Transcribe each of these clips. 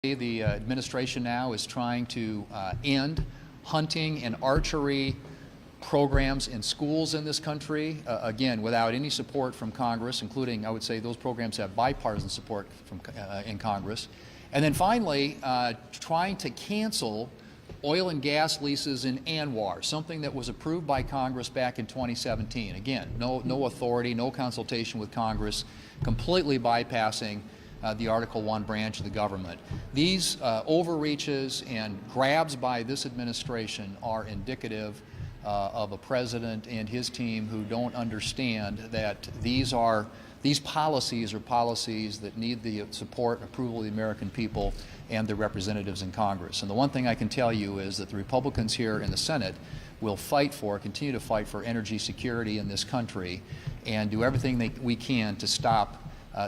The administration now is trying to end hunting and archery programs in schools in this country, again, without any support from Congress, including, I would say, those programs have bipartisan support from, in Congress. And then finally, trying to cancel oil and gas leases in ANWR, something that was approved by Congress back in 2017. Again, no authority, no consultation with Congress, completely bypassing the Article I branch of the government. These overreaches and grabs by this administration are indicative of a president and his team who don't understand that these policies are policies that need the support and approval of the American people and the representatives in Congress. And the one thing I can tell you is that the Republicans here in the Senate will continue to fight for energy security in this country and do everything we can to stop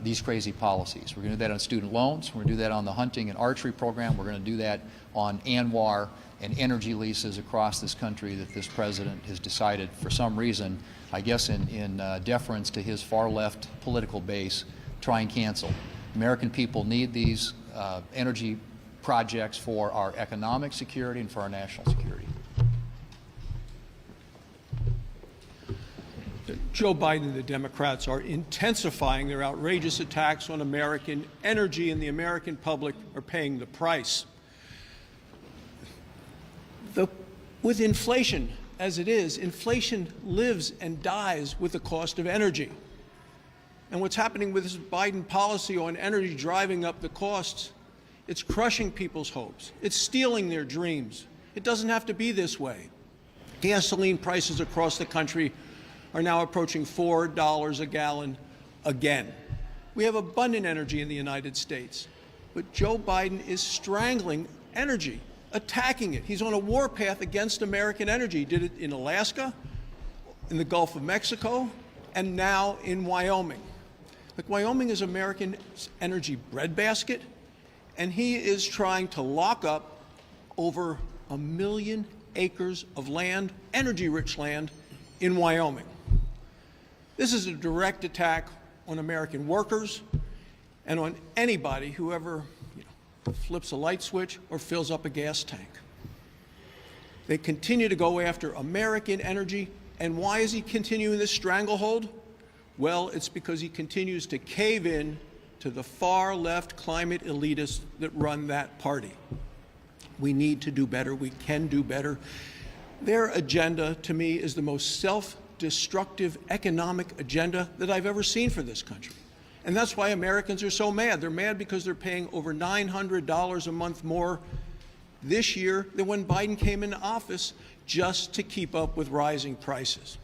these crazy policies. We're going to do that on student loans. We're going to do that on the hunting and archery program. We're going to do that on ANWR and energy leases across this country that this president has decided, for some reason, I guess in deference to his far-left political base, try and cancel. American people need these energy projects for our economic security and for our national security. Joe Biden and the Democrats are intensifying their outrageous attacks on American energy, and the American public are paying the price. With inflation as it is, inflation lives and dies with the cost of energy. And what's happening with this Biden policy on energy driving up the costs, it's crushing people's hopes. It's stealing their dreams. It doesn't have to be this way. Gasoline prices across the country are now approaching $4 a gallon again. We have abundant energy in the United States, but Joe Biden is strangling energy, attacking it. He's on a warpath against American energy. He did it in Alaska, in the Gulf of Mexico, and now in Wyoming. Look, Wyoming is America's energy breadbasket, and he is trying to lock up over 1 million acres of land, energy-rich land, in Wyoming. This is a direct attack on American workers and on anybody who ever flips a light switch or fills up a gas tank. They continue to go after American energy. And why is he continuing this stranglehold? Well, it's because he continues to cave in to the far-left climate elitists that run that party. We need to do better. We can do better. Their agenda, to me, is the most self-destructive economic agenda that I've ever seen for this country. And that's why Americans are so mad. They're mad because they're paying over $900 a month more this year than when Biden came into office just to keep up with rising prices.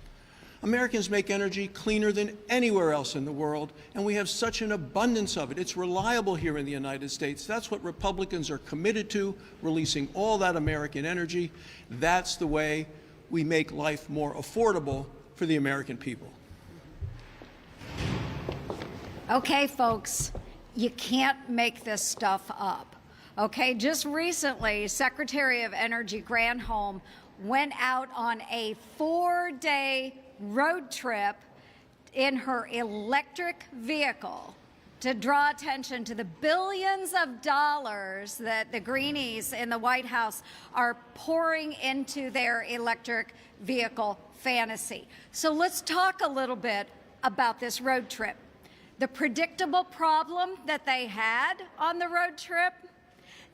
Americans make energy cleaner than anywhere else in the world, and we have such an abundance of it. It's reliable here in the United States. That's what Republicans are committed to, releasing all that American energy. That's the way we make life more affordable for the American people. Okay, folks, you can't make this stuff up. Okay, just recently, Secretary of Energy Granholm went out on a 4-day road trip in her electric vehicle to draw attention to the billions of dollars that the Greenies in the White House are pouring into their electric vehicle fantasy. So let's talk a little bit about this road trip. The predictable problem that they had on the road trip,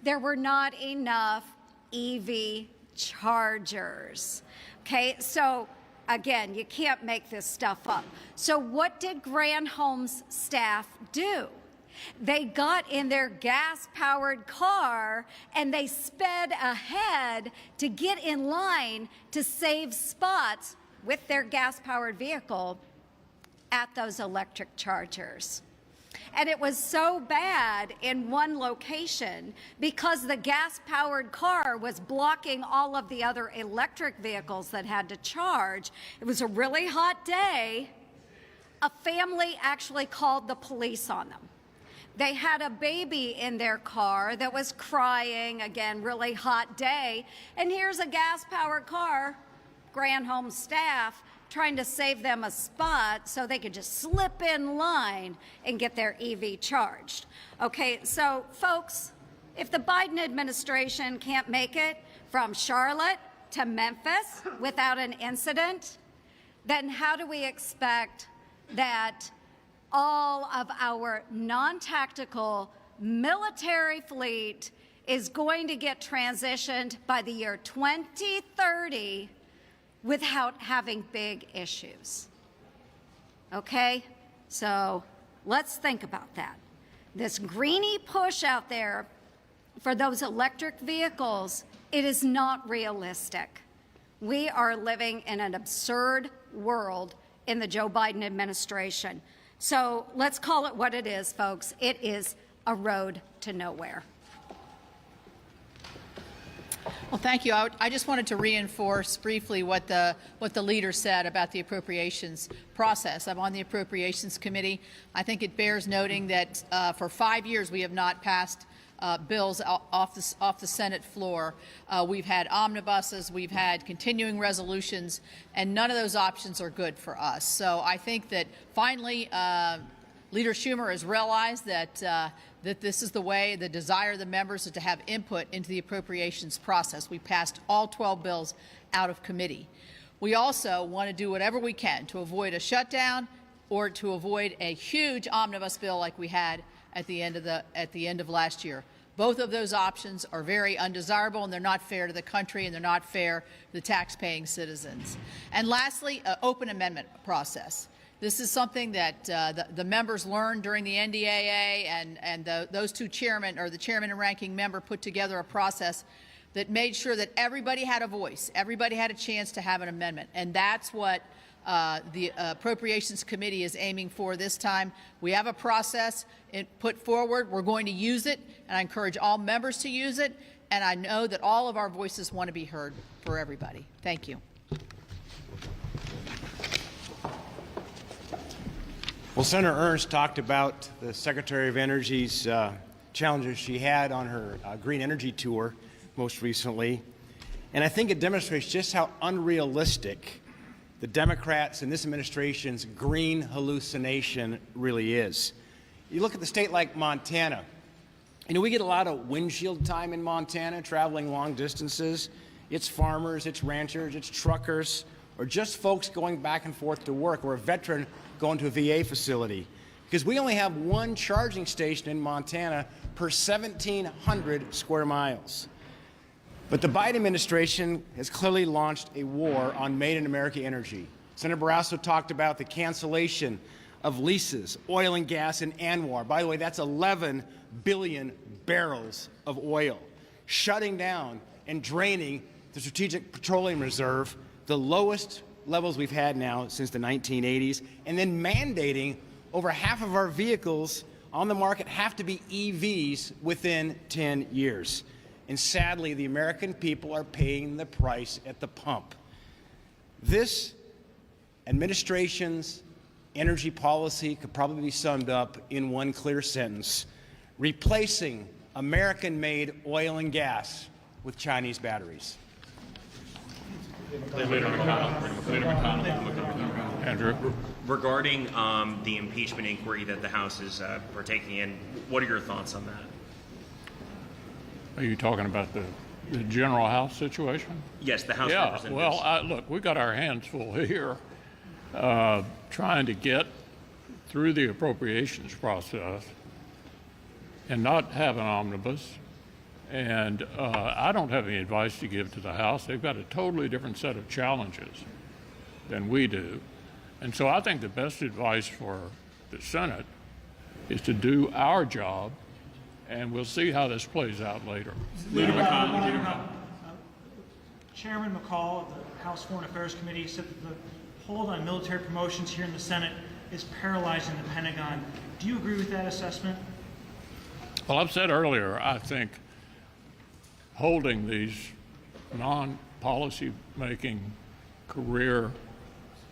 there were not enough EV chargers. Okay, so again, you can't make this stuff up. So what did Granholm's staff do? They got in their gas-powered car and they sped ahead to get in line to save spots with their gas-powered vehicle at those electric chargers. And it was so bad in one location because the gas-powered car was blocking all of the other electric vehicles that had to charge. It was a really hot day. A family actually called the police on them. They had a baby in their car that was crying, again, really hot day. And here's a gas-powered car, Granholm's staff, trying to save them a spot so they could just slip in line and get their EV charged. Okay, so folks, If the Biden administration can't make it from Charlotte to Memphis without an incident, then how do we expect that all of our non-tactical military fleet is going to get transitioned by the year 2030 without having big issues? Okay? So let's think about that. This greenie push out there for those electric vehicles, it is not realistic. We are living in an absurd world in the Joe Biden administration. So let's call it what it is, folks. It is a road to nowhere. Well, thank you. I just wanted to reinforce briefly what the leader said about the appropriations process. I'm on the Appropriations Committee. I think it bears noting that for 5 years we have not passed bills off the Senate floor. We've had omnibuses, we've had continuing resolutions, and none of those options are good for us. So I think that finally Leader Schumer has realized that that this is the way, the desire of the members is to have input into the appropriations process. We passed all 12 bills out of committee. We also want to do whatever we can to avoid a shutdown or to avoid a huge omnibus bill like we had at the end of last year. Both of those options are very undesirable, and they're not fair to the country, and they're not fair to the tax-paying citizens. And lastly, open amendment process. This is something that the members learned during the NDAA, and those two chairmen, or the chairman and ranking member, put together a process that made sure that everybody had a voice, everybody had a chance to have an amendment, and that's what the Appropriations Committee is aiming for this time. We have a process put forward. We're going to use it, and I encourage all members to use it, and I know that all of our voices want to be heard for everybody. Thank you. Well, Senator Ernst talked about the Secretary of Energy's challenges she had on her green energy tour most recently. And I think it demonstrates just how unrealistic the Democrats in this administration's green hallucination really is. You look at the state like Montana. You know, we get a lot of windshield time in Montana, traveling long distances. It's farmers, it's ranchers, it's truckers, or just folks going back and forth to work, or a veteran going to a VA facility. Because we only have one charging station in Montana per 1,700 square miles. But the Biden administration has clearly launched a war on Made in America energy. Senator Barrasso talked about the cancellation of leases, oil and gas in ANWR. By the way, that's 11 billion barrels of oil, shutting down and draining the Strategic Petroleum Reserve, the lowest levels we've had now since the 1980s, and then mandating over half of our vehicles on the market have to be EVs within 10 years. And sadly, the American people are paying the price at the pump. This administration's energy policy could probably be summed up in one clear sentence: replacing American-made oil and gas with Chinese batteries. Leader McConnell. Andrew. Regarding the impeachment inquiry that the House is partaking in, what are your thoughts on that? Are you talking about the general House situation? Yes, the House Yeah, representatives. well, look, we got our hands full here trying to get through the appropriations process and not have an omnibus. And I don't have any advice to give to the House. They've got a totally different set of challenges than we do. And so I think the best advice for the Senate is to do our job, and we'll see how this plays out later. Leader McConnell. Chairman McCall of the House Foreign Affairs Committee said that the hold on military promotions here in the Senate is paralyzing the Pentagon. Do you agree with that assessment? Well, I've said earlier, I think holding these non-policy making career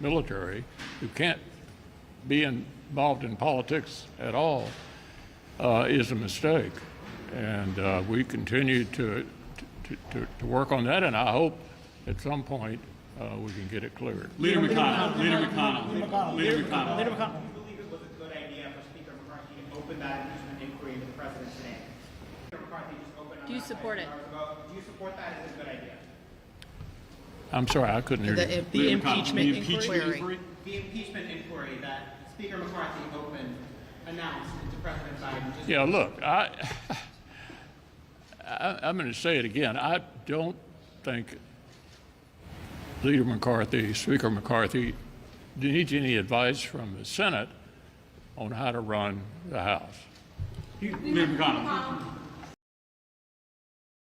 military who can't be involved in politics at all is a mistake. And we continue to work on that, and I hope at some point we can get it cleared. Leader McConnell. Leader McConnell. Do you believe it was a good idea for Speaker McCarthy to open that impeachment inquiry into the president today? Speaker McCarthy just Do you support it? Do you support that as a good idea? I'm sorry, I couldn't hear you. The impeachment inquiry? The impeachment inquiry that Speaker McCarthy announced into President Biden. Yeah, look, I'm going to say it again. I don't think Leader McCarthy, Speaker McCarthy, needs any advice from the Senate on how to run the House. Leader McConnell.